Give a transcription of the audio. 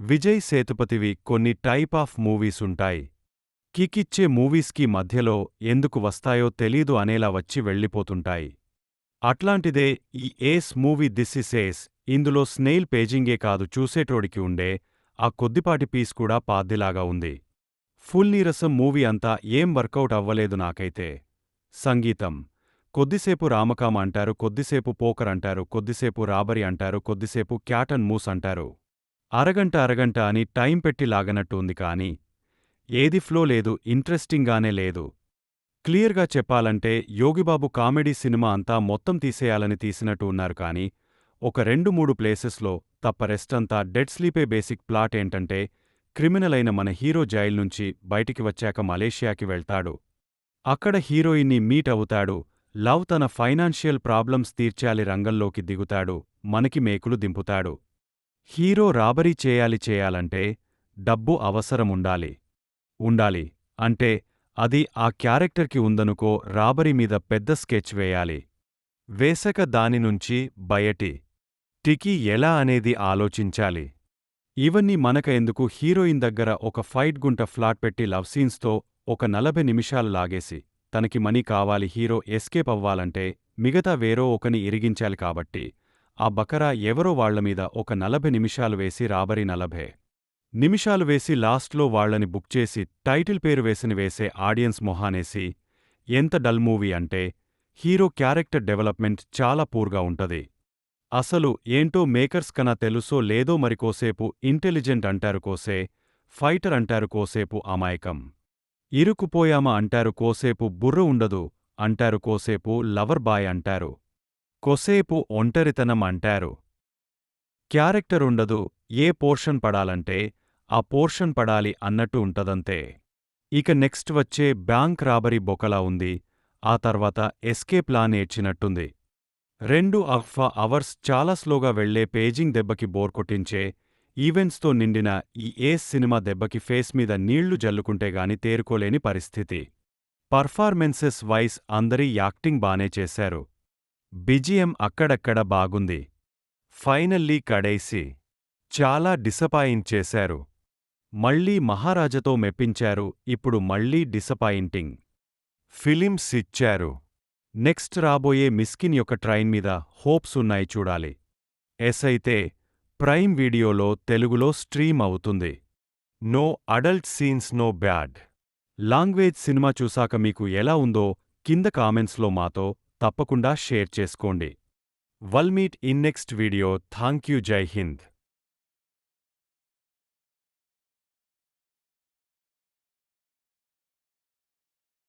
విజయ్ సేతుపతివి కొన్ని type of మూవీసుంటాయి. కికిచ్చే మూవీస్కి మధ్యలో ఎందుకు వస్తాయో తెలీదు అనేలా వచ్చి వెళ్ళిపోతుంటాయి. అట్లాంటిదే ఈ ఏస్ మూవీ దిస్ ఇస్ ఏస్. ఇందులో స్నేయిల్ పేజింగే కాదు చూసేటోడికి ఉండే ఆ కొద్దిపాటి పీస్ కూడా పాద్దిలాగా ఉంది. ఫుల్ నీరసం మూవీ అంతా ఏం వర్కౌట్ అవ్వలేదు నాకైతే. సంగీతం కొద్దిసేపు రామకామ అంటారు, కొద్దిసేపు పోకర్ అంటారు, కొద్దిసేపు రాబరీ అంటారు, కొద్దిసేపు క్యాట్ అండ్ మూస్ అంటారు. అరగంట అని టైం పెట్టి లాగనట్టు ఉంది కానీ ఏది ఫ్లో లేదు, ఇంట్రెస్టింగ్గానే లేదు. క్లియర్గా చెప్పాలంటే యోగిబాబు కామెడీ సినిమా అంతా మొత్తం తీసేయాలని తీసినట్టు ఉన్నారు కానీ ఒక 2-3 ప్లేసెస్లో తప్ప రెస్టంతా డెడ్ స్లీపే. బేసిక్ ప్లాట్ ఏంటంటే క్రిమినల్ అయిన మన హీరో జైల్ నుంచి బయటికి వచ్చాక మలేషియాకి వెళ్తాడు. అక్కడ హీరోయిన్ని మీట్ అవుతాడు. లవ్ తన ఫైనాన్షియల్ ప్రాబ్లమ్స్ తీర్చాలి రంగంలోకి దిగుతాడు. మనకి మేకులు దింపుతాడు. హీరో రాబరీ చేయాలంటే డబ్బు అవసరముండాలి. అంటే అది ఆ క్యారెక్టర్కి ఉందనుకో. రాబరీ మీద పెద్ద స్కెచ్ వేయాలి. వేసక దానినుంచి బయటికి ఎలా అనేది ఆలోచించాలి. ఇవన్నీ మనక ఎందుకు? హీరోయిన్ దగ్గర ఒక ఫైట్ గుంట ఫ్లాట్ పెట్టి లవ్ సీన్స్తో ఒక 40 నిమిషాలు లాగేసి తనకి మనీ కావాలి, హీరో ఎస్కేప్ అవ్వాలంటే మిగతా వేరో ఒకని ఇరిగించాలి కాబట్టి ఆ బకరా ఎవరో వాళ్లమీద ఒక 40 నిమిషాలు వేసి రాబరీ 40 నిమిషాలు వేసి లాస్ట్లో వాళ్లని బుక్ చేసి టైటిల్ పేరు వేసే ఆడియన్స్ మొహానేసి. ఎంత డల్ మూవీ అంటే హీరో క్యారెక్టర్ డెవలప్మెంట్ చాలా పూర్గా ఉంటది. అసలు ఏంటో మేకర్స్ కన్నా తెలుసో లేదో మరికోసేపు ఇంటెలిజెంట్ అంటారు, కోసే ఫైటర్ అంటారు, కోసేపు అమాయకం ఇరుక్కుపోయామా అంటారు, కోసేపు బుర్ర ఉండదు అంటారు, కోసేపు లవర్ బాయ్ అంటారు, కోసేపు ఒంటరితనం అంటారు. క్యారెక్టరుండదు. ఏ పోర్షన్ పడాలంటే ఆ పోర్షన్ పడాలి అన్నట్టు ఉంటదంతే. ఇక నెక్స్ట్ వచ్చే బ్యాంక్ రాబరీ బొకలా ఉంది. ఆ తర్వాత ఎస్కేప్ ప్లాన్ ఏడ్చినట్టుంది. 2 అవర్స్ చాలా స్లోగా వెళ్లే పేజింగ్ దెబ్బకి బోర్ కొట్టించే ఈవెంట్స్తో నిండిన ఈ ఏస్ సినిమా దెబ్బకి ఫేస్ మీద నీళ్లు జల్లుకుంటేగాని తేరుకోలేని పరిస్థితి. పర్ఫార్మెన్సెస్ వైస్ అందరి యాక్టింగ్ బానే చేశారు. బిజిఎం అక్కడక్కడ బాగుంది. ఫైనల్లీ కడైసి చాలా డిసపాయింట్ చేశారు. మళ్ళీ మహారాజాతో మెప్పించారు, ఇప్పుడు మళ్ళీ డిసపాయింటింగ్ ఫిలిమ్స్ ఇచ్చారు. నెక్స్ట్ రాబోయే మిస్కిన్ యొక్క ట్రైన్ మీద హోప్స్ ఉన్నాయి, చూడాలి. అయితే ప్రైమ్ వీడియోలో తెలుగులో స్ట్రీమ్ అవుతుంది. No adult scenes, no bad language. Cinema చూసాక మీకు ఎలా ఉందో కింద కామెంట్స్లో మాతో తప్పకుండా షేర్ చేసుకోండి. We'll meet in next video. Thank you. Jai Hind.